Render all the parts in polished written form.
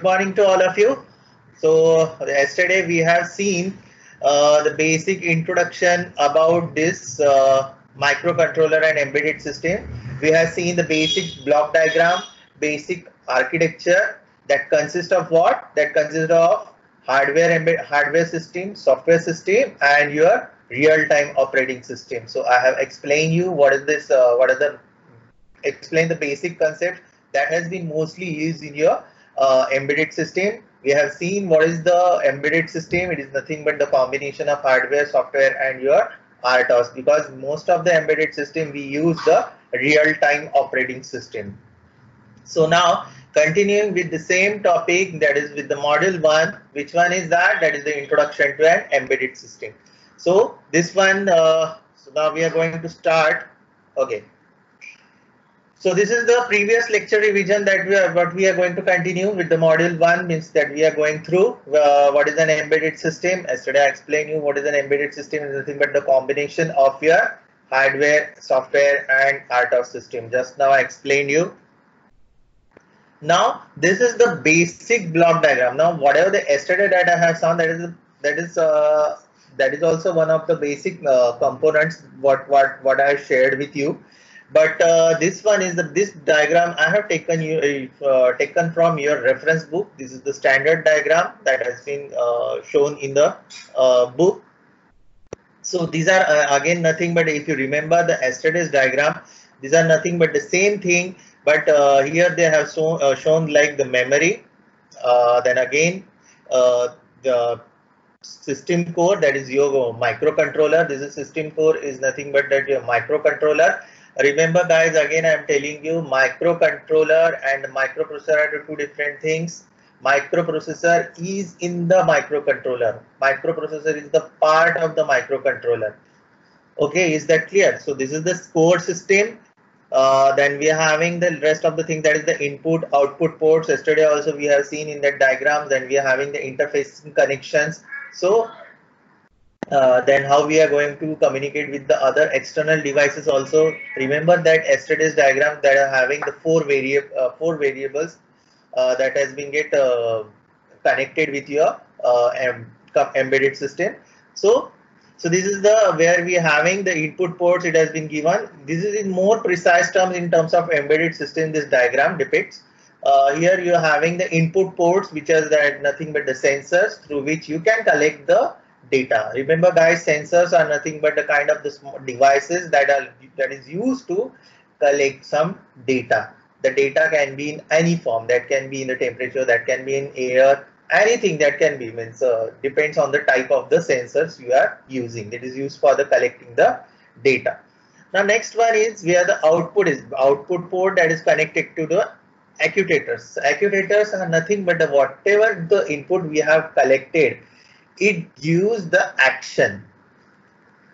morning to all of you. So yesterday we have seen the basic introduction about this microcontroller and embedded system. We have seen the basic block diagram, basic architecture that consists of what? That consists of hardware system, software system, and your real-time operating system. So I have explained you what is this, explain the basic concept that has been mostly used in your embedded system. We have seen what is the embedded system. It is nothing but the combination of hardware, software, and your RTOS, because most of the embedded system we use the real-time operating system. So now continuing with the same topic, that is with the module 1. Which one is that? That is the introduction to an embedded system. So this one, so now we are going to start. Okay. So this is the previous lecture revision that we are going to continue with the module 1, means that we are going through what is an embedded system. Yesterday I explained you what is an embedded system. Is nothing but the combination of your hardware, software, and RTOS system. Just now I explained you. Now this is the basic block diagram. Now whatever the yesterday that I have shown, that is also one of the basic components what I have shared with you. But this one is this diagram I have taken taken from your reference book. This is the standard diagram that has been shown in the book. So these are again nothing but, if you remember the yesterday's diagram, these are nothing but the same thing. But here they have shown like the memory, then again the system core, that is your microcontroller. This is system core is nothing but that your microcontroller. Remember guys, again I am telling you, microcontroller and microprocessor are two different things. Microprocessor is in the microcontroller. Microprocessor is the part of the microcontroller. Okay, is that clear? So this is the core system. Then we are having the rest of the thing, that is the input output ports. Yesterday also we have seen in that diagram. Then we are having the interfacing connections. So then how we are going to communicate with the other external devices also. Remember that yesterday's diagram that are having the four variables that has been connected with your embedded system. So this is the where we are having the input ports. It has been given. This is in more precise terms in terms of embedded system. This diagram depicts. Here you are having the input ports, which are that nothing but the sensors through which you can collect the data. Remember guys, sensors are nothing but the kind of the small devices that is used to collect some data. The data can be in any form. That can be in the temperature, that can be in air, anything that can be, means depends on the type of the sensors you are using. That is used for the collecting the data. Now next one is where the output is output port that is connected to the actuators. Actuators are nothing but the whatever the input we have collected, it gives the action.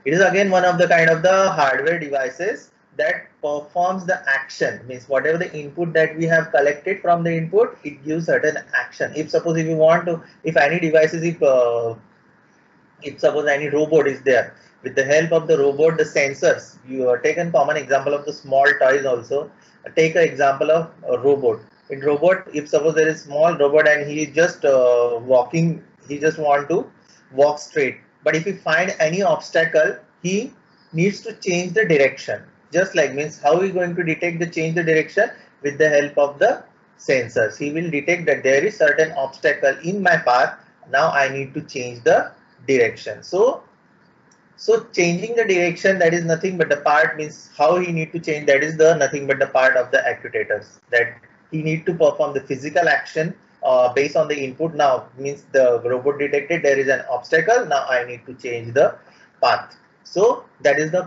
It is again one of the kind of the hardware devices that performs the action, means whatever the input that we have collected from the input, it gives certain action. If suppose if you want to, if any devices, if suppose any robot is there, with the help of the robot, the sensors, you are taken common example of the small toys also. Take an example of a robot. In robot, if suppose there is small robot and he is just walking, he just want to walk straight, but if he find any obstacle, he needs to change the direction. Just like, means how he going to detect the change the direction? With the help of the sensors, he will detect that there is certain obstacle in my path. Now I need to change the direction. So changing the direction, that is nothing but the part, means how he need to change, that is the nothing but the part of the actuators, that he need to perform the physical action based on the input. Now means the robot detected there is an obstacle. Now I need to change the path. So that is the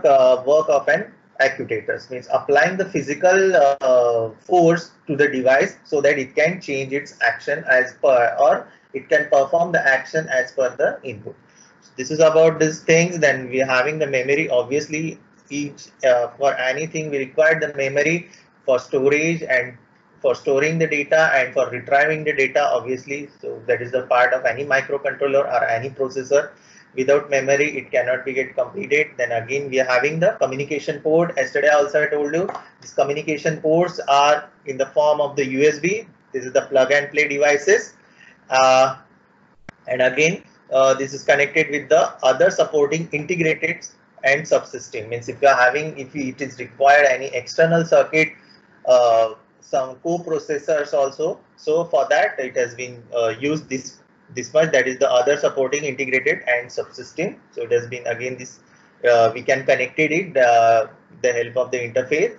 work of an actuators, means applying the physical force to the device so that it can change its action as per, or it can perform the action as per the input. So this is about these things. Then we are having the memory. Obviously each for anything we require the memory for storage and for storing the data and for retrieving the data, obviously. So that is the part of any microcontroller or any processor. Without memory, it cannot be get completed. Then again, we are having the communication port. Yesterday also I told you, these communication ports are in the form of the USB. This is the plug and play devices. And again, this is connected with the other supporting integrated and subsystem. Means if you are having, if it is required any external circuit, some co-processors also. So for that, it has been used this much. That is the other supporting integrated and subsystem. So it has been again this we can connected it the help of the interface.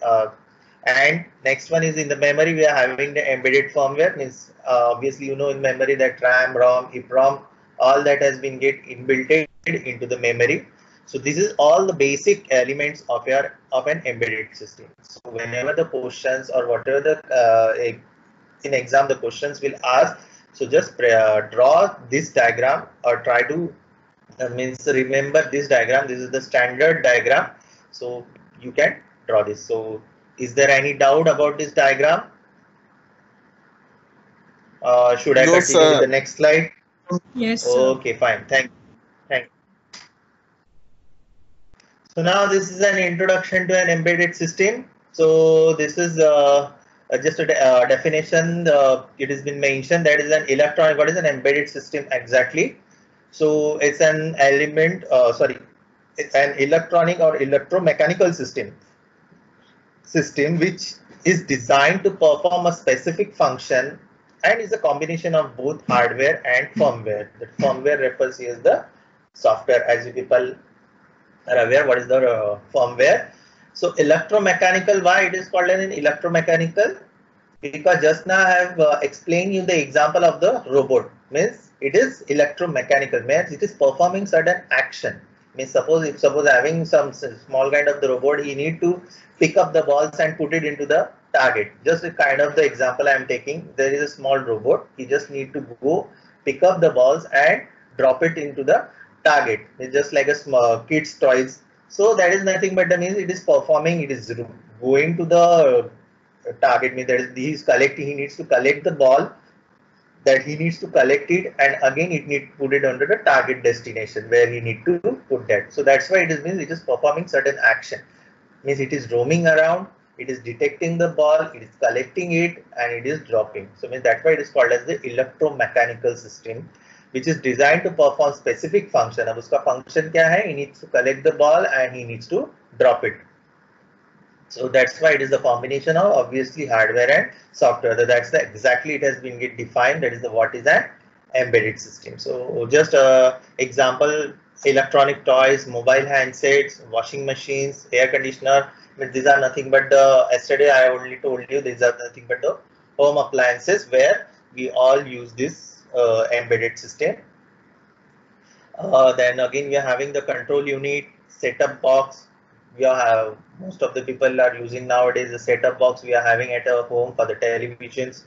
And next one is in the memory, we are having the embedded firmware. Means obviously you know in memory that RAM, ROM, EEPROM, all that has been get inbuilt into the memory. So this is all the basic elements of an embedded system. So whenever the questions or whatever the in exam the questions will ask, so just draw this diagram or try to means remember this diagram. This is the standard diagram. So you can draw this. So is there any doubt about this diagram? Should I No, continue with sir. the next slide? Yes, sir. Okay, fine. Thank you. So now this is an introduction to an embedded system. So this is just a definition. It has been mentioned that is an electronic. What is an embedded system exactly? So it's an element. It's an electronic or electromechanical system which is designed to perform a specific function and is a combination of both hardware and firmware. The firmware refers here as the software, as you people are aware what is the firmware. So electromechanical, why it is called an electromechanical? Because just now I have explained you the example of the robot. Means it is electromechanical, means it is performing certain action. Means suppose having some small kind of the robot, he need to pick up the balls and put it into the target. Just a kind of the example I am taking. There is a small robot, he just need to go pick up the balls and drop it into the target. It's just like a small kids toys. So that is nothing but the means it is performing, it is going to the target. Means that is he is collecting, he needs to collect the ball, that he needs to collect it, and again it need to put it under the target destination where he need to put that. So that's why it is means it is performing certain action. Means it is roaming around, it is detecting the ball, it is collecting it, and it is dropping. So means that's why it is called as the electromechanical system, which is designed to perform specific function. अब उसका function क्या है? He needs to collect the ball and he needs to drop it. So that's why it is the combination of obviously hardware and software. That's the exactly it has been defined. That is the what is an embedded system. So just example: electronic toys, mobile handsets, washing machines, air conditioner. I mean, these are nothing but the. Yesterday I only told you these are nothing but the home appliances where we all use this embedded system. Then again we are having the control unit, setup box. We have most of the people are using nowadays the setup box we are having at our home for the televisions,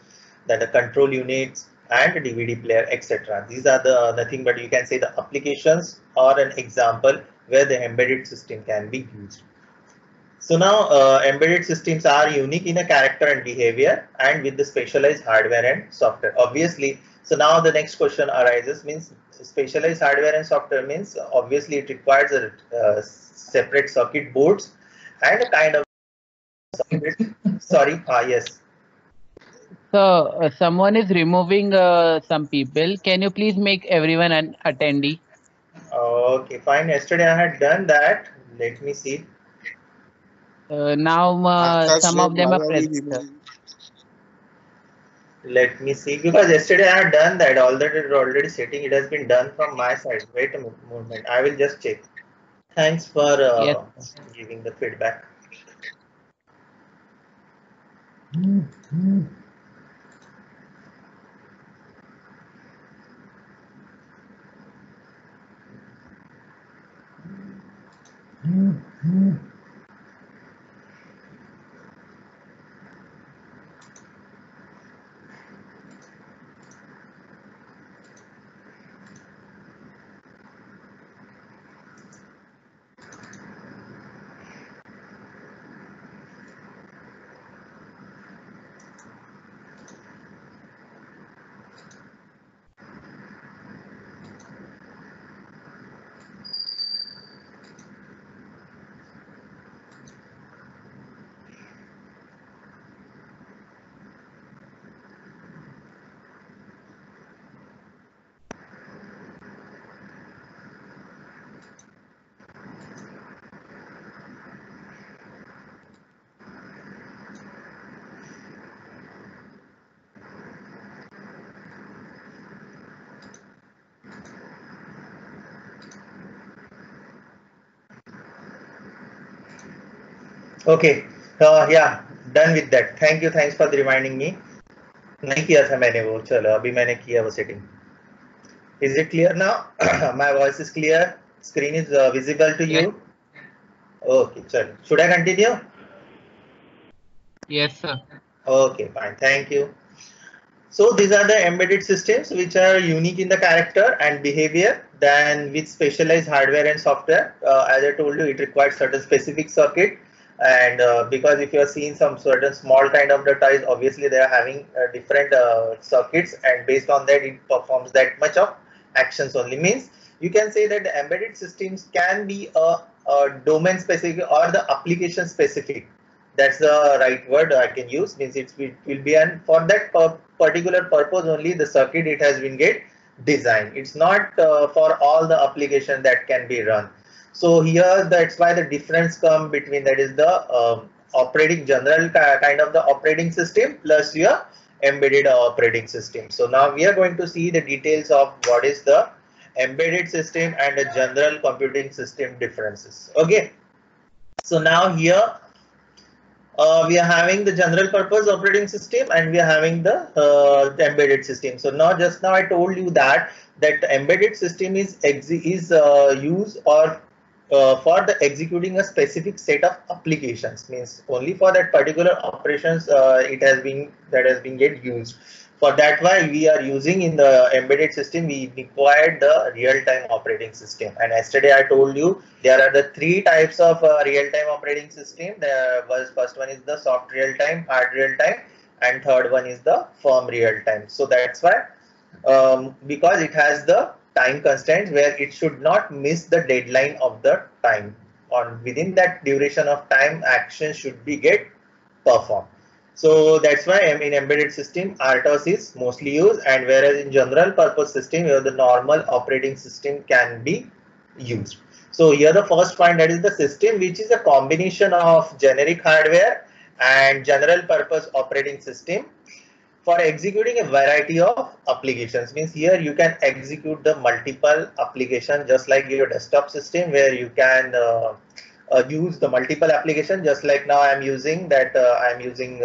then the control units and the DVD player, etc. These are the nothing but you can say the applications or an example where the embedded system can be used. So now embedded systems are unique in a character and behavior and with the specialized hardware and software. Obviously, so now the next question arises means specialized hardware and software means obviously it requires a separate circuit boards and a kind of separate, sorry, yes. So someone is removing some people. Can you please make everyone an attendee? Okay, fine. Yesterday I had done that. Let me see. Now Akash, some of them why are are we present. removing? Let me see, because yesterday I had done that. All that is already setting. It has been done from my side. Wait a moment. I will just check. Thanks for Yes. giving the feedback. Okay. Yeah, done with that. Thank you. Thanks for the reminding me. नहीं किया था मैंने वो, चलो अभी मैंने किया वो setting. Is it clear now? My voice is clear. Screen is visible to Yes. you. Okay, chalo. Should I continue? Yes, sir. Okay, fine. Thank you. So these are the embedded systems which are unique in the character and behavior than with specialized hardware and software. As I told you, it requires certain specific circuit, and because if you are seeing some certain small kind of data, obviously they are having different circuits, and based on that it performs that much of actions only. Means you can say that the embedded systems can be a domain specific or the application specific. That's the right word I can use. Means it will be, and for that particular purpose only the circuit it has been get designed. It's not for all the application that can be run. So here that's why the difference come between, that is the operating general kind of the operating system plus your embedded operating system. So now we are going to see the details of what is the embedded system and the general computing system differences. Okay. So now here we are having the general purpose operating system and we are having the embedded system. So now just now I told you that embedded system is used or for the executing a specific set of applications, means only for that particular operations it has been get used. For that why we are using in the embedded system, we required the real-time operating system. And yesterday I told you there are the three types of real-time operating system. The first one is the soft real-time, hard real-time, and third one is the firm real-time. So that's why because it has the time constraints where it should not miss the deadline of the time. On within that duration of time, action should be get performed. So that's why in embedded system, RTOS is mostly used, and whereas in general purpose system, where the normal operating system can be used. So here the first point, that is the system which is a combination of generic hardware and general purpose operating system for executing a variety of applications. Means here you can execute the multiple application just like your desktop system, where you can use the multiple application. Just like now I'm using that I'm using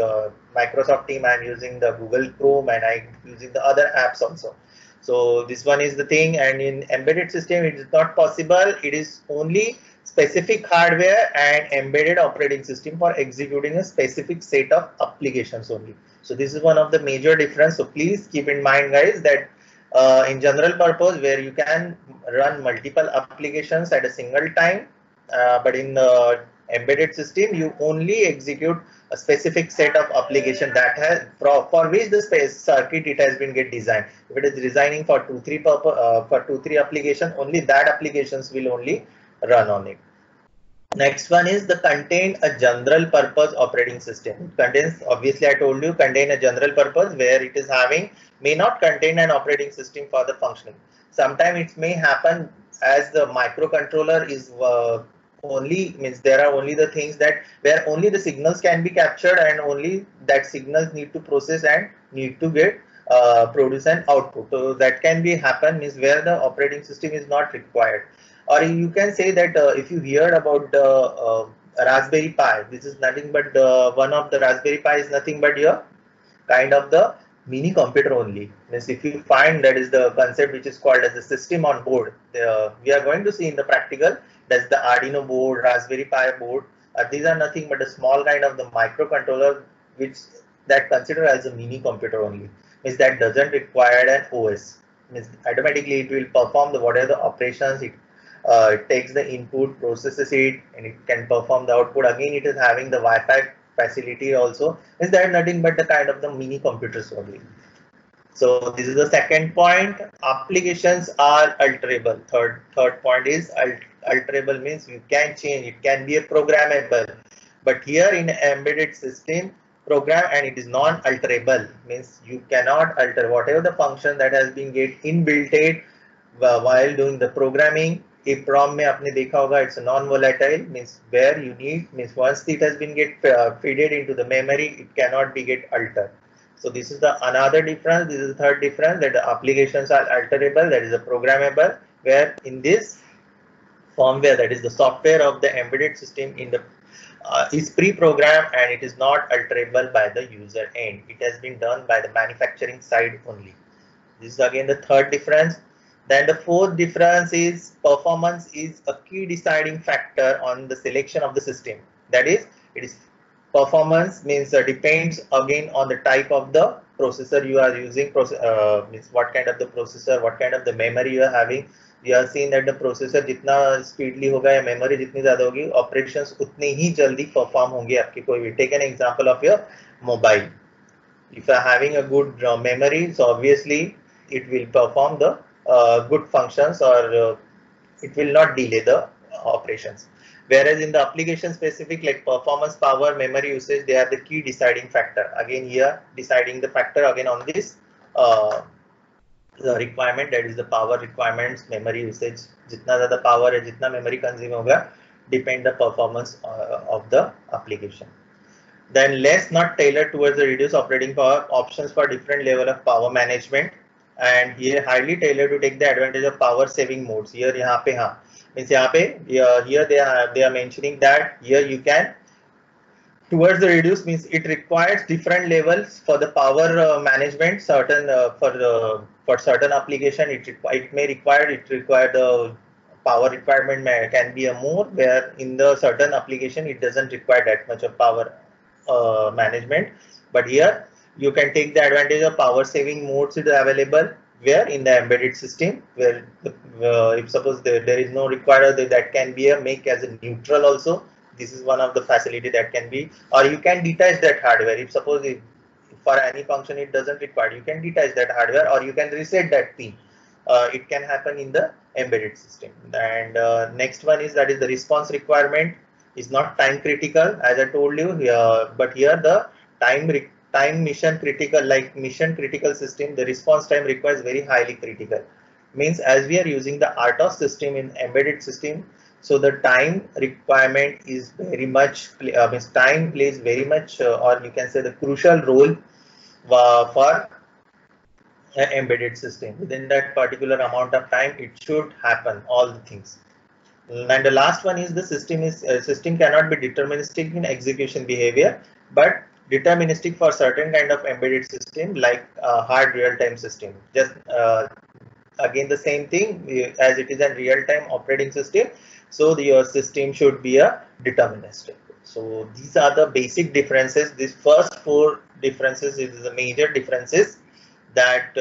Microsoft Team, I'm using the Google Chrome, and I'm using the other apps also. So this one is the thing, and in embedded system it is not possible. It is only specific hardware and embedded operating system for executing a specific set of applications only. So this is one of the major difference. So please keep in mind, guys, that in general purpose where you can run multiple applications at a single time, but in the embedded system you only execute a specific set of application that has for which the space circuit it has been get designed. If it is designing for two three application, only that applications will only run on it. Next one is the contain a general purpose operating system. It contains, obviously I told you, contain a general purpose where it is having, may not contain an operating system for the functioning. Sometimes it may happen as the microcontroller is only, means there are only the things that where only the signals can be captured and only that signals need to process and need to get produce an output. So that can be happen, means where the operating system is not required. Or you can say that if you heard about the Raspberry Pi, this is nothing but one of the Raspberry Pi is nothing but your kind of the mini computer only. Means if you find that is the concept which is called as the system on board, we are going to see in the practical, that's the Arduino board, Raspberry Pi board. These are nothing but a small kind of the microcontroller which that considered as a mini computer only. Means that doesn't require an OS. Means automatically it will perform the whatever the operations it takes the input, processes it, and it can perform the output. Again, it is having the Wi-Fi facility also. Is that nothing but the kind of the mini computers only? So this is the second point. Applications are alterable. Third point is alterable, means you can change. It can be a programmable. But here in embedded system, program and it is non-alterable, means you cannot alter whatever the function that has been get inbuilt while doing the programming. EEPROM में आपने देखा होगा, it's a non-volatile, means where you need, means once it has been get fed into the memory, it cannot be get altered. So this is the another difference. This is the third difference, that the applications are alterable, that is a programmable, where in this firmware, that is the software of the embedded system in the is pre-programmed and it is not alterable by the user end. It has been done by the manufacturing side only. This is again the third difference. Then the fourth difference is performance is a key deciding factor on the selection of the system. That is, it is performance means depends again on the type of the processor you are using, means what kind of the processor, what kind of the memory you are having. You have seen that the processor जितना speedily होगा या memory जितनी ज़्यादा होगी, operations उतने ही जल्दी perform होंगे आपके कोई भी. Take an example of your mobile. If you are having a good memory, so obviously it will perform the good functions, or it will not delay the operations. Whereas in the application specific, like performance, power, memory usage, they are the key deciding factor. Again here, deciding the factor again on this the requirement, that is the power requirements, memory usage. Jitna zyada power hai, jitna memory consume hoga, depend the performance of the application. Then less not tailored towards the reduced operating power, options for different level of power management, and here highly tailored to take the advantage of power saving modes. Here यहाँ पे हाँ means यहाँ पे here they are mentioning that here you can towards the reduce means it requires different levels for the power management. Certain for certain application it may require the power requirement can be a more, where in the certain application it doesn't require that much of power management. But here you can take the advantage of power saving modes is available, where in the embedded system, where if suppose there is no required, that can be a make as a neutral also. This is one of the facility that can be, or you can detach that hardware. If suppose if for any function it doesn't require, you can detach that hardware, or you can reset that thing. It can happen in the embedded system. And next one is that is the response requirement is not time critical, as I told you here, but here the time mission critical, like mission critical system, the response time requires very highly critical. Means as we are using the RTOS system in embedded system, so the time requirement is very much, means time plays very much, or you can say the crucial role for an embedded system. Within that particular amount of time, it should happen all the things. And the last one is the system cannot be deterministic in execution behavior, but deterministic for certain kind of embedded system like hard real-time system. Just again the same thing, as it is a real-time operating system, so your system should be a deterministic. So these are the basic differences. These first four differences is the major differences that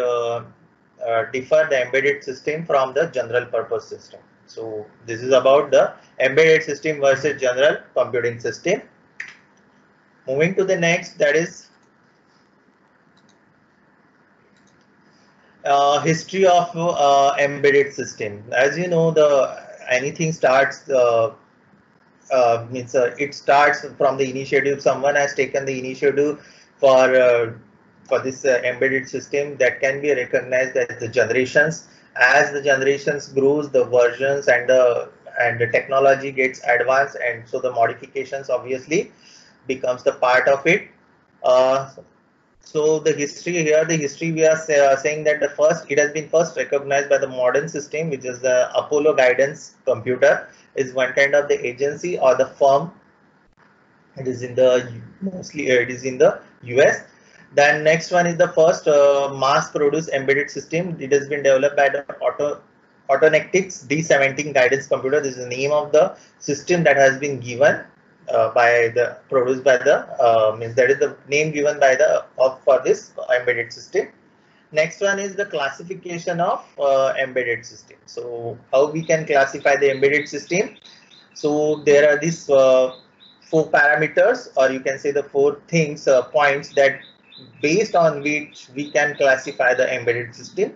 differ the embedded system from the general purpose system. So this is about the embedded system versus general computing system. Moving to the next, that is history of embedded system. As you know, anything starts it starts from the initiative. Someone has taken the initiative for this embedded system that can be recognized as the generations. As the generations grows, the versions and the technology gets advanced, and so the modifications obviously becomes the part of it. So the history here, we are saying that it has been first recognized by the modern system, which is the Apollo Guidance Computer, is one kind of the agency or the firm. It is in the mostly it is in the US. Then next one is the first mass-produced embedded system. It has been developed by the Autonetics D17 Guidance Computer. This is the name of the system that has been given produced by the means that is the name given by the for this embedded system. Next one is the classification of embedded system. So how we can classify the embedded system? So there are these 4 parameters, or you can say the 4 things, points that based on which we can classify the embedded system.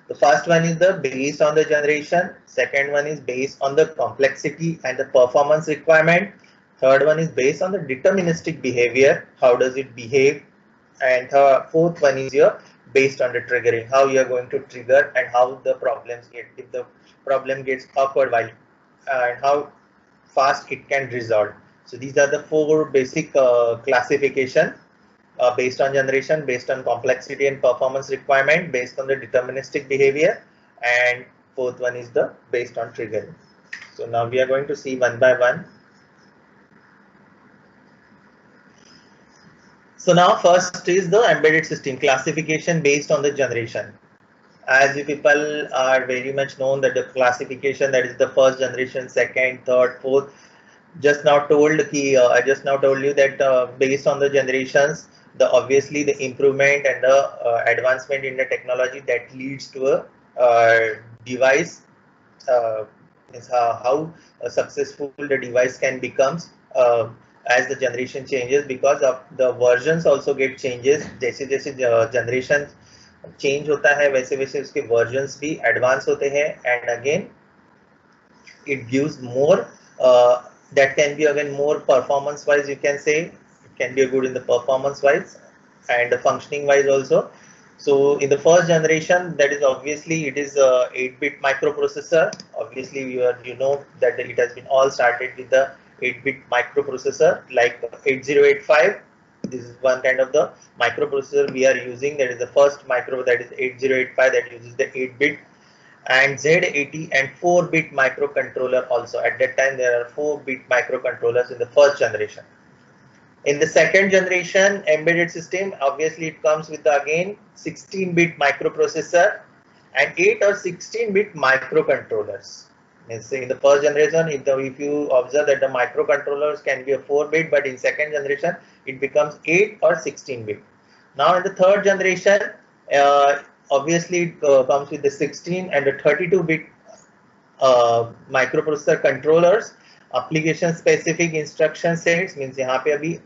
The first one is the based on the generation. Second one is based on the complexity and the performance requirement. Third one is based on the deterministic behavior. How does it behave? And fourth one is your based on the triggering. How you are going to trigger and how the problems get, if the problem gets awkward while and how fast it can resolve. So these are the 4 basic classification. Based on generation, based on complexity and performance requirement, based on the deterministic behavior, and fourth one is the based on triggering. So now we are going to see one by one. So now first is the embedded system classification based on the generation. As you people are very much known that the classification, that is the first generation, second, third, fourth. Just now told I just now told you that based on the generations, the obviously the improvement and the advancement in the technology that leads to a device is how successful the device can become as the generation changes, because of the versions also get changes. जैसे जैसे generation change होता है वैसे वैसे उसके versions भी advance होते हैं, and again it gives more that can be again more performance wise, you can say it can be good in the performance wise and the functioning wise also. So in the first generation, that is obviously it is a 8-bit microprocessor. Obviously you know that it has been all started with the 8-bit microprocessor like 8085. This is one kind of the microprocessor we are using, that is the first micro, that is 8085, that uses the 8-bit, and Z80 and 4-bit microcontroller also. At that time there are 4-bit microcontrollers in the first generation. In the second generation embedded system, obviously it comes with the again 16-bit microprocessor and 8 or 16-bit microcontrollers. Means in the first generation, if you observe that the microcontrollers can be a 4-bit, but in second generation it becomes 8 or 16-bit. Now in the third generation, obviously it comes with the 16 and the 32-bit microprocessor controllers. Application specific instruction sets, means यहाँ पे अभी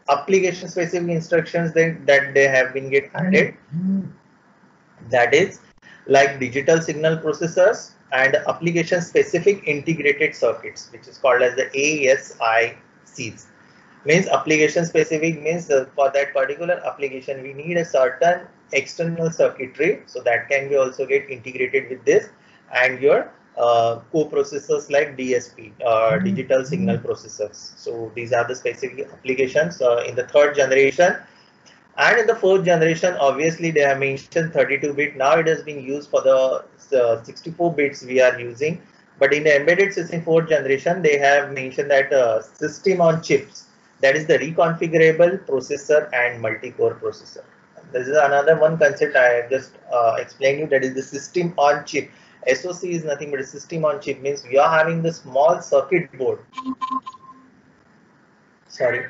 application specific instructions that they have been get added, that is like digital signal processors and application specific integrated circuits, which is called as the ASICs. Means application specific means for that particular application we need a certain external circuitry, so that can be also get integrated with this, and your co-processors like DSP, digital signal processors. So these are the specific applications in the third generation. And in the fourth generation, obviously they have mentioned 32-bit. Now it has been used for the 64 bits we are using. But in the embedded system fourth generation, they have mentioned that system on chips, that is the reconfigurable processor and multi-core processor. This is another one concept I have just explained you, that is the system on chip. SoC is nothing but a system on chip, means we are having the small circuit board. Sorry,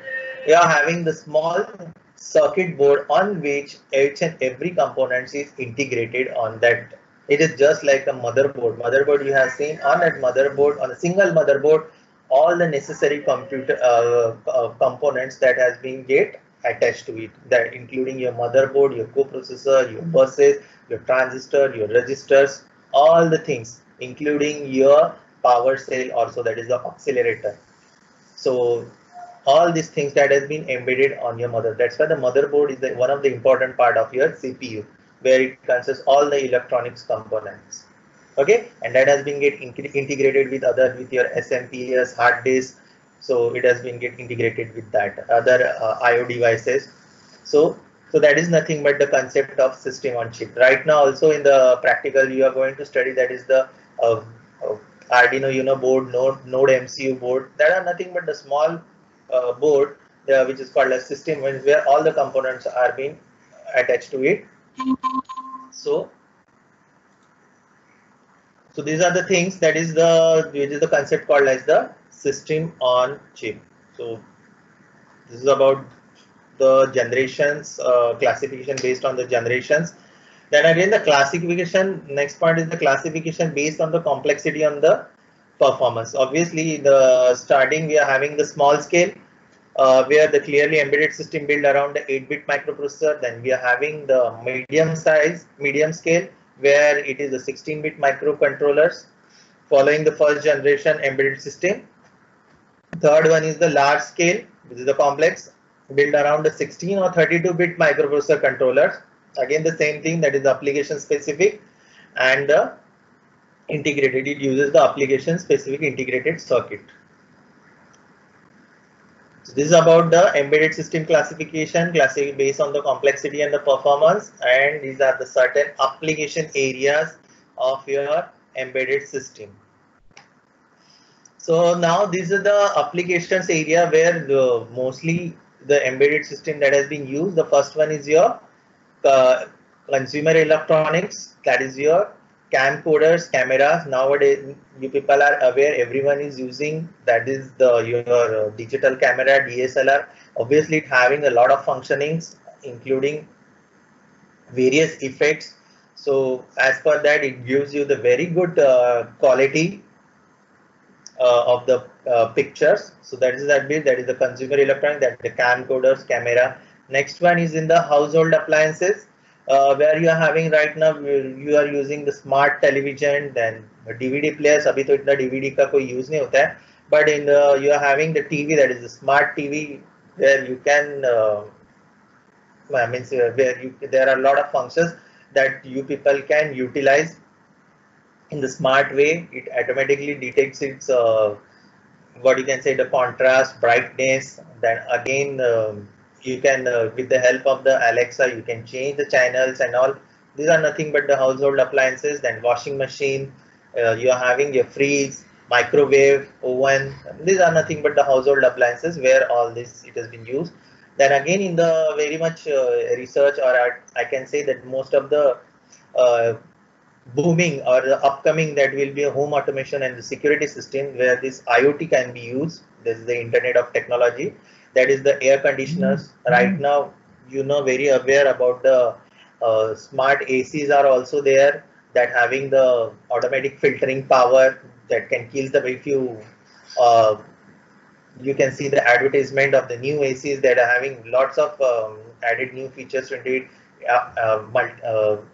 we are having the small circuit board on which each and every component is integrated on that. It is just like a motherboard. Motherboard you have seen, on that motherboard, on a single motherboard, all the necessary computer components that has been get attached to it, that including your motherboard, your coprocessor, your buses, your transistor, your registers, all the things, including your power cell also, that is the accelerator. So all these things that has been embedded on your mother. That's why the motherboard is one of the important part of your CPU, where it consists all the electronics components. Okay, and that has been get integrated with your SMPS hard disk. So it has been get integrated with that other IO devices. So that is nothing but the concept of system on chip. Right now also in the practical you are going to study, that is the Arduino Uno board, Node MCU board. That are nothing but the small board which is called a system, where all the components are being attached to it. So these are the things, that is the concept called as the system on chip. So this is about the generations, classification based on the generations. Then again the classification, next part is the classification based on the complexity on the performance. Obviously the starting we are having the small scale, where the clearly embedded system built around the 8-bit microprocessor. Then we are having the medium scale, where it is the 16-bit microcontrollers, following the first generation embedded system. Third one is the large scale, which is the complex, built around the 16 or 32-bit microprocessor controllers. Again the same thing, that is the application specific, and the integrated, it uses the application specific integrated circuit. So this is about the embedded system classification, based on the complexity and the performance, and these are the certain application areas of your embedded system. So now these are the applications area where mostly the embedded system that has been used. The first one is your uh, consumer electronics, that is your camcorders, cameras. Nowadays, you people are aware, everyone is using, that is the your digital camera, DSLR. Obviously, it having a lot of functionings, including various effects. So as per that, it gives you the very good quality of the pictures. So that is that bit, that is the consumer electronic, that the camcorders, camera. Next one is in the household appliances, where you are having right now, you are using the smart television, then DVD players. अभी तो इतना DVD का कोई use नहीं होता है, but in the, you are having the TV, that is the smart TV, where you can where you, there are a lot of functions that you people can utilize in the smart way. It automatically detects its what you can say, the contrast, brightness. Then again, you can with the help of the Alexa, you can change the channels and all. These are nothing but the household appliances. Then washing machine, you are having your fridge, microwave, oven. These are nothing but the household appliances where all this it has been used. Then again, in the very much research, or I can say that most of the uh, booming or the upcoming, that will be a home automation and the security system where this IoT can be used. This is the Internet of Technology. That is the air conditioners. Right now, you know, very aware about the smart ACs are also there, that having the automatic filtering power that can kill the, if uh, you can see the advertisement of the new ACs that are having lots of added new features into it,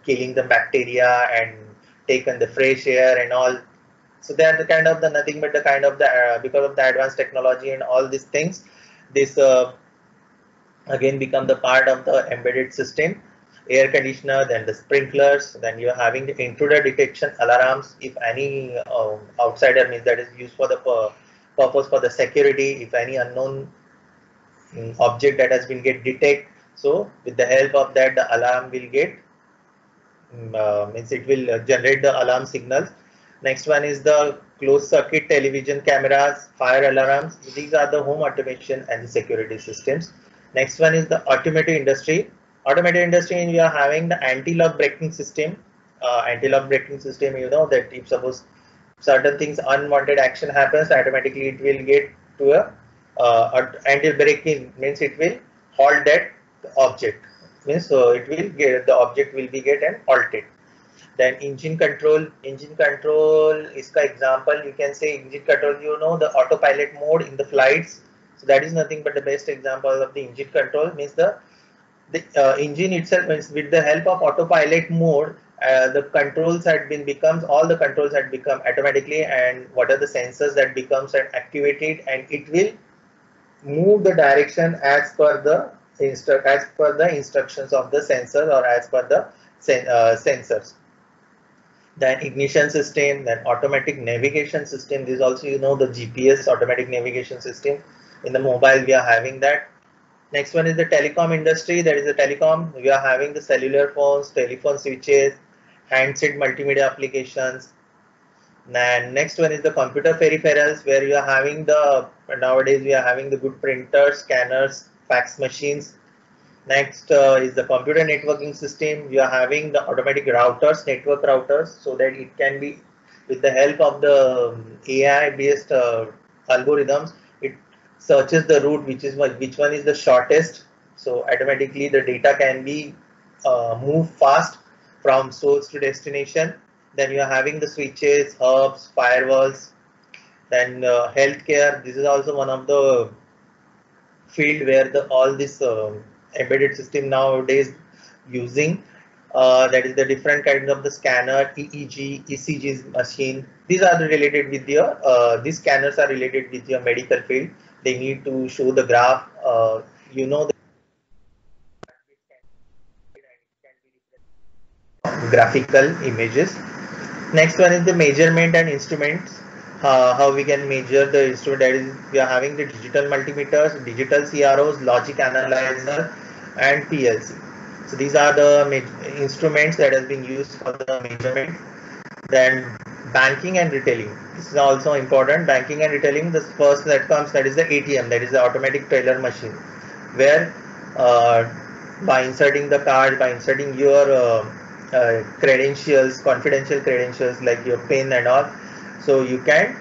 killing the bacteria and taken the fresh air and all. So they are the kind of the nothing but the kind of the because of the advanced technology and all these things, this again become the part of the embedded system. Air conditioner, then the sprinklers, then you're having the intruder detection alarms. If any outsider, means that is used for the purpose for the security, if any unknown object that has been get detect, so with the help of that, the alarm will get means it will generate the alarm signals. Next one is the closed circuit television cameras, fire alarms. These are the home automation and the security systems. Next one is the automotive industry. Automotive industry, we are having the anti-lock braking system. Anti-lock braking system, you know that if suppose certain things, unwanted action happens, automatically it will get to a anti-braking, means it will halt that object. Means so it will get, the object will be get and halted. Then engine control. Engine control is the example, you can say engine control, you know, the autopilot mode in the flights. So that is nothing but the best example of the engine control. Means the engine itself, means with the help of autopilot mode, the controls had been becomes, all the controls had become automatically, and what are the sensors that becomes and activated, and it will move the direction as per the instructions of the sensor, or as per the sensors. Then ignition system, then automatic navigation system. This also, you know, the GPS, automatic navigation system. In the mobile, we are having that. Next one is the telecom industry. That is the telecom. We are having the cellular phones, telephone switches, handset multimedia applications. And next one is the computer peripherals, where you are having the, nowadays we are having the good printers, scanners, fax machines. Next is the computer networking system. We are having the automatic routers, network routers, so that it can be, with the help of the AI based algorithms, it searches the route which one is the shortest. So automatically the data can be moved fast from source to destination. Then you are having the switches, hubs, firewalls. Then healthcare. This is also one of the field where the all this embedded system nowadays using. That is the different kinds of the scanner, EEG, ECG machine. These are the related with your these scanners are related with your medical field. They need to show the graph. You know, graphical images. Next one is the measurement and instruments. How we can measure the instrument, that is we are having the digital multimeters, digital CROs, logic analyzer, and PLC. So these are the instruments that has been used for the measurement. Then banking and retailing. This is also important. Banking and retailing, the first that comes, that is the ATM, that is the automatic teller machine. where by inserting the card, by inserting your credentials, confidential credentials like your PIN and all, so you can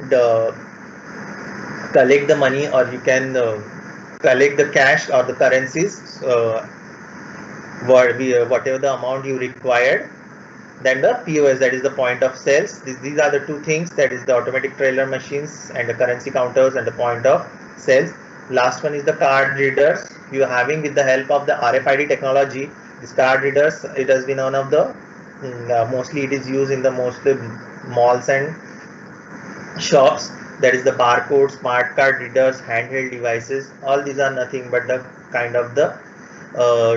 the collect the money, or you can collect the cash or the currencies, whatever the amount you required. Then the POS, that is the point of sales. These are the two things, that is the automatic teller machines and the currency counters and the point of sales. Last one is the card readers. You are having, with the help of the RFID technology, these card readers, it has been one of the mostly it is used in the mostly malls and shops. That is the barcode, smart card readers, handheld devices. All these are nothing but the kind of the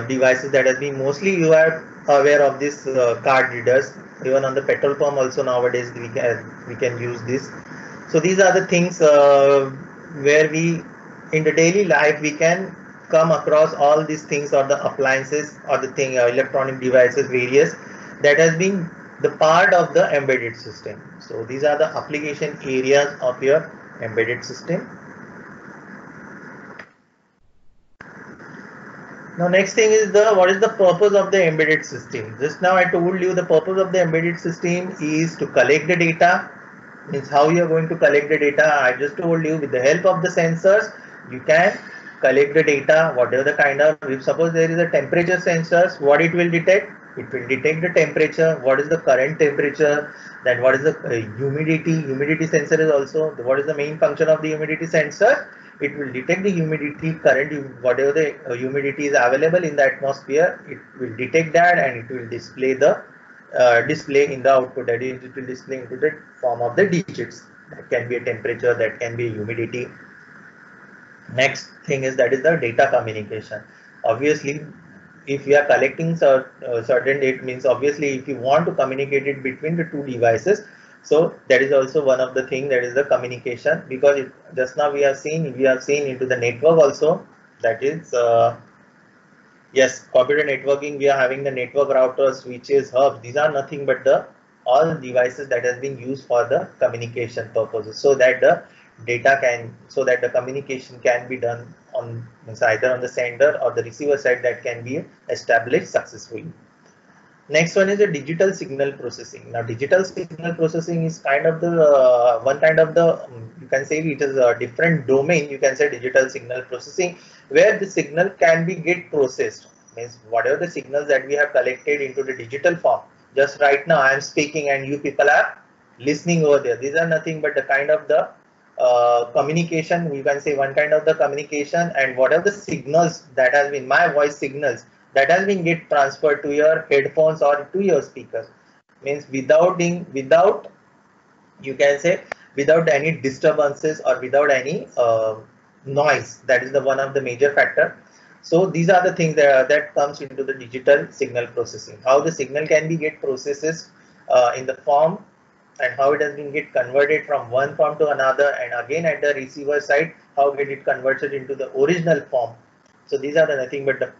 devices that has been mostly, you are aware of this card readers. Even on the petrol pump also nowadays we can use this. So these are the things where we, in the daily life, we can come across all these things, or the appliances, or the thing electronic devices, various, that has been the part of the embedded system. So these are the application areas of your embedded system. Now next thing is what is the purpose of the embedded system. Just now I told you the purpose of the embedded system is to collect the data. Means how you are going to collect the data. I just told you, with the help of the sensors you can collect the data, whatever the kind of, if suppose there is a temperature sensors, what it will detect? It will detect the temperature, what is the current temperature, then what is the humidity sensor is also, what is the main function of the humidity sensor? It will detect the humidity, current, whatever the humidity is available in the atmosphere, it will detect that, and it will display the display in the output, that is, it will display into the form of the digits. That can be a temperature, that can be a humidity. Next thing is, that is the data communication. Obviously, if we are collecting certain data, means obviously if you want to communicate it between the two devices, so that is also one of the thing, that is the communication. Because just now we have seen into the network also, that is yes, computer networking, we are having the network routers, switches, hubs. These are nothing but the all devices that has been used for the communication purposes, so that the data can, so that the communication can be done on, either on the sender or the receiver side, that can be established successfully. Next one is the digital signal processing. Now digital signal processing is kind of the one kind of the you can say it is a different domain. You can say digital signal processing, where the signal can be get processed. Means whatever the signals that we have collected into the digital form. Just right now I am speaking and you people are listening over there. These are nothing but the kind of the communication. You can say one kind of the communication, and whatever the signals that has been my voice signals, that has been get transferred to your headphones or to your speakers. Means without you can say without any disturbances or without any noise. That is the one of the major factor. So these are the things that comes into the digital signal processing. How the signal can be get processes in the form, and how it has been get converted from one form to another, and again at the receiver side, how get it converted into the original form. So these are the nothing but the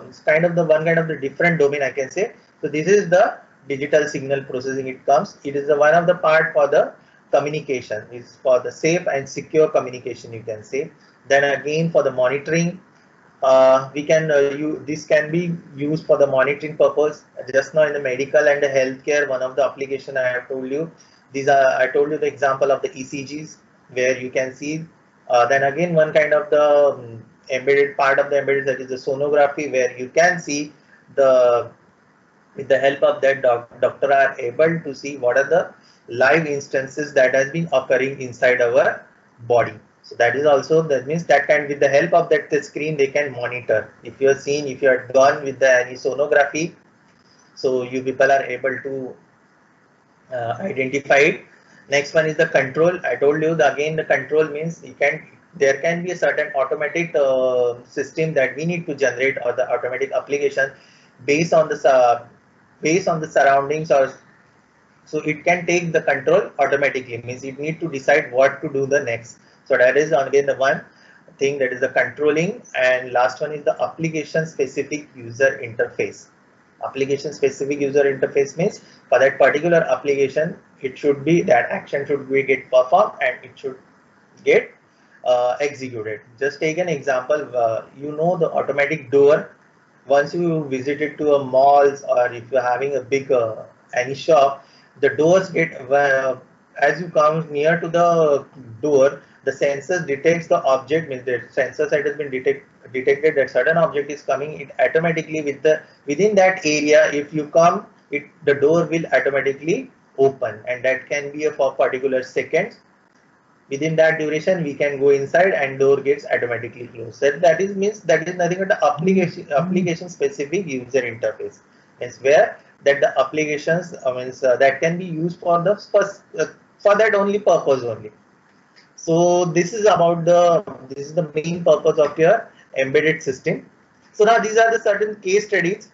it's kind of the one kind of the different domain, I can say. So this is the digital signal processing. It is the one of the part for the communication. It's for the safe and secure communication, you can say. Then again for the monitoring, we can this can be used for the monitoring purpose. Just now in the medical and the healthcare, one of the application I have told you, these are, I told you the example of the ECGs, where you can see. Then again one kind of the embedded part of the embedded, that is the sonography, where you can see the, with the help of that doctor are able to see what are the live instances that has been occurring inside our body. So that is also, that means that can, with the help of that the screen, they can monitor. If you are seen, if you are done with the any sonography, so you people are able to identify it. Next one is the control. I told you again the control means you can, there can be a certain automatic system that we need to generate, or the automatic application based on the surroundings, or so it can take the control automatically. Means it need to decide what to do the next. So that is again the one thing, that is the controlling. And last one is the application specific user interface. Application specific user interface means for that particular application, it should be that action should be get performed, and it should get executed. Just take an example. You know the automatic door. Once you visited to a malls, or if you're having a big any shop, the doors get as you come near to the door, the sensors detects the object, means the sensor side has been detected that certain object is coming. It automatically within that area, if you come, the door will automatically open, and that can be for particular seconds. Within that duration, we can go inside and door gets automatically closed. So that is means that is nothing but the application specific user interface. Means where that the applications means that can be used for the for that only purpose only. So this is about this is the main purpose of your embedded system. So now these are the certain case studies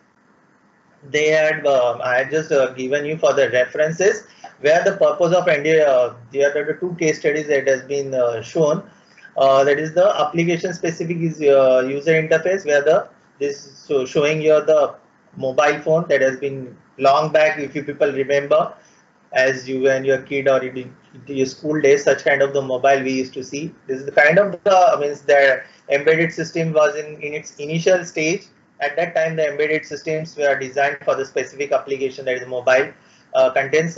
they had. I had just given you for the references where the purpose of NDA. There are the two case studies that has been shown. That is the application specific is user interface where this showing you the mobile phone that has been long back. If you people remember, as you and your kid or in your school days, such kind of the mobile we used to see. This is the kind of the means the embedded system was in its initial stage. At that time, the embedded systems were designed for the specific application that is mobile, contains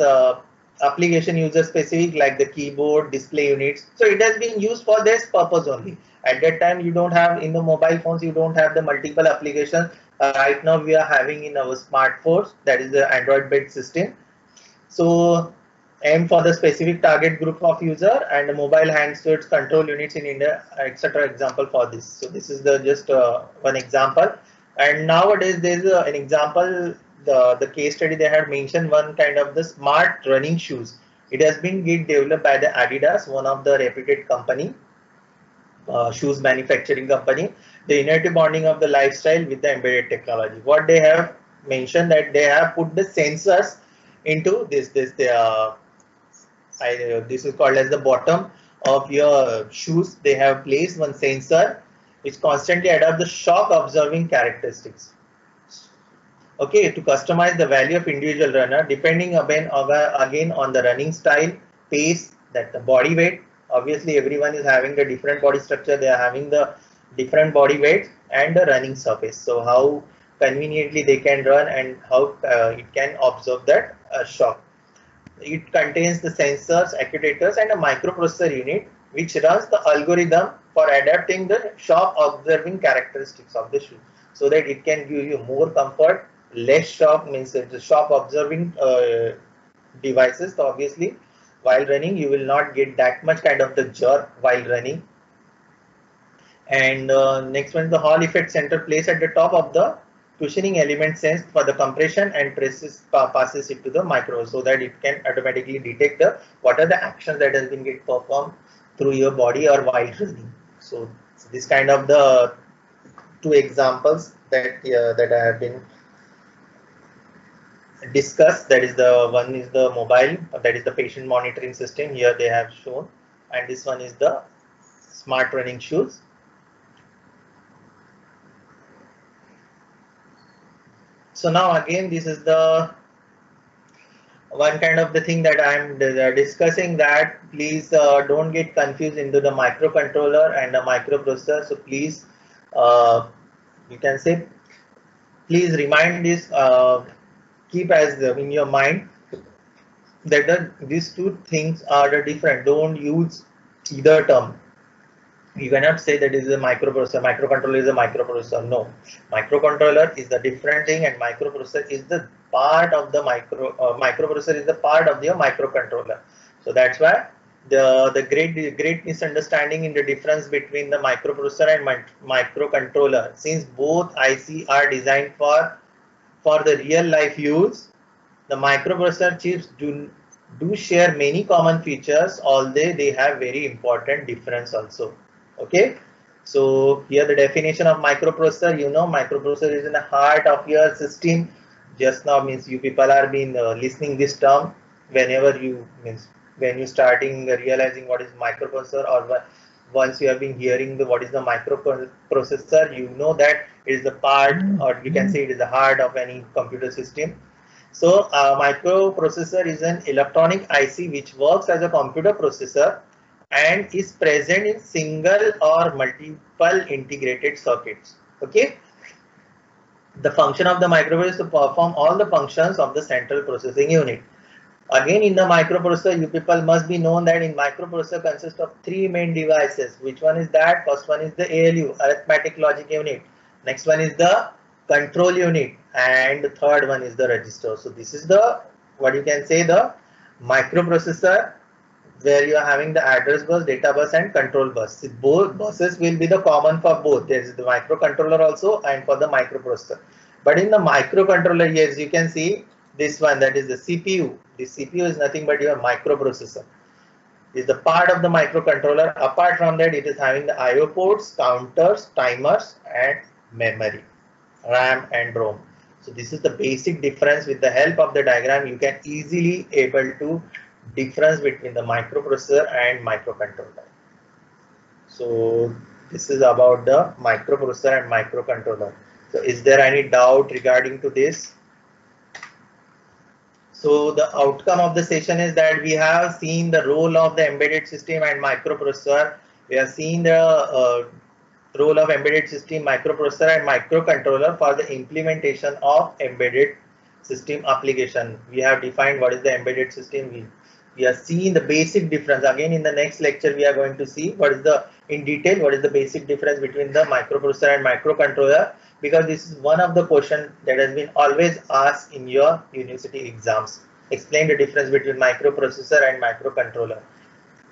application user specific like the keyboard, display units. So it has been used for this purpose only. At that time, you don't have in the mobile phones, you don't have the multiple applications. Right now, we are having in our smartphones, that is the Android based system. So aim for the specific target group of user and the mobile handsets control units in India, etc. Example for this. So this is the just one example. And nowadays there is an example. The case study they had mentioned one kind of the smart running shoes. It has been developed by the Adidas, one of the reputed company, shoes manufacturing company. The innovative bonding of the lifestyle with the embedded technology. What they have mentioned that they have put the sensors into this this is called as the bottom of your shoes. They have placed one sensor which constantly adapts the shock observing characteristics. Okay, to customize the value of individual runner depending again on the running style, pace, that the body weight. Obviously, everyone is having the different body structure. They are having the different body weight and the running surface. So how conveniently they can run and how it can observe that shock. It contains the sensors, actuators, and a microprocessor unit which runs the algorithm for adapting the shock observing characteristics of the shoe, so that it can give you more comfort, less shock, means the shock observing devices. So obviously, while running, you will not get that much kind of the jerk while running. And next one is the Hall effect center placed at the top of the cushioning element sensed for the compression and passes it to the micro, so that it can automatically detect what are the actions that has been get performed through your body or while running. So this kind of the two examples that that I have been discussed. That is the one is the mobile, that is the patient monitoring system. Here they have shown, and this one is the smart running shoes. So now again, this is the one kind of the thing that I'm discussing, that please don't get confused into the microcontroller and the microprocessor. So please, you can say, please remind this, keep as in your mind that these two things are different. Don't use either term. You cannot say that it is a microprocessor, microcontroller is a microprocessor. No, microcontroller is the different thing, and microprocessor is the part of the microprocessor is the part of your microcontroller. So that's why the great misunderstanding in the difference between the microprocessor and microcontroller, since both IC are designed for the real life use. The microprocessor chips do share many common features, although they have very important difference also. Okay, so here the definition of microprocessor, microprocessor is in the heart of your system. Just now means you people are been listening this term whenever you when you starting realizing what is microprocessor, or once you have been hearing what is the microprocessor, you know that it is the part, or you can say it is the heart of any computer system. So microprocessor is an electronic IC which works as a computer processor and is present in single or multiple integrated circuits. Okay. The function of the microprocessor is to perform all the functions of the central processing unit. Again, in the microprocessor, you people must be known that in microprocessor consists of three main devices. Which one is that? First one is the ALU, arithmetic logic unit. Next one is the control unit, and the third one is the register. So this is the, what you can say, the microprocessor, where you are having the address bus, data bus, and control bus. Both buses will be the common for both. There is the microcontroller also and for the microprocessor. But in the microcontroller, yes, you can see this one, that is the CPU. The CPU is nothing but your microprocessor. Is the part of the microcontroller. Apart from that, it is having the IO ports, counters, timers, and memory, RAM and ROM. So this is the basic difference. With the help of the diagram, you can easily able to difference between the microprocessor and microcontroller. So this is about the microprocessor and microcontroller. So is there any doubt regarding to this? So the outcome of the session is that we have seen the role of the embedded system and microprocessor. We have seen the role of embedded system, microprocessor, and microcontroller for the implementation of embedded system application. We have defined what is the embedded system. We have seen the basic difference. Again, in the next lecture, we are going to see what is the, in detail, what is the basic difference between the microprocessor and microcontroller, because this is one of the questions that has been always asked in your university exams. Explain the difference between microprocessor and microcontroller.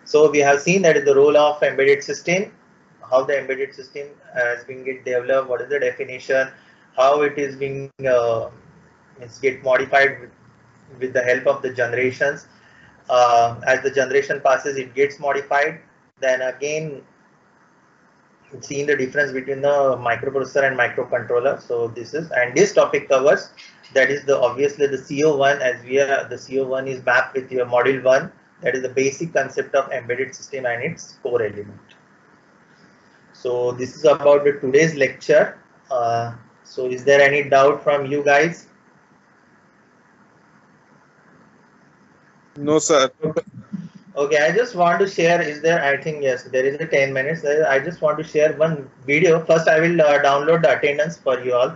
So we have seen that is the role of embedded system, how the embedded system has been developed, what is the definition, how it is being get modified with the help of the generations. As the generation passes, it gets modified. Then again, seeing the difference between the microprocessor and microcontroller. So this is, and this topic covers, that is the obviously the CO1, as we are, the CO1 is mapped with your module 1. That is the basic concept of embedded system and its core element. So this is about the today's lecture. So is there any doubt from you guys? No, sir. Okay, I just want to share, is there, I think yes, there is a 10 minutes. I just want to share one video. First, I will download the attendance for you all.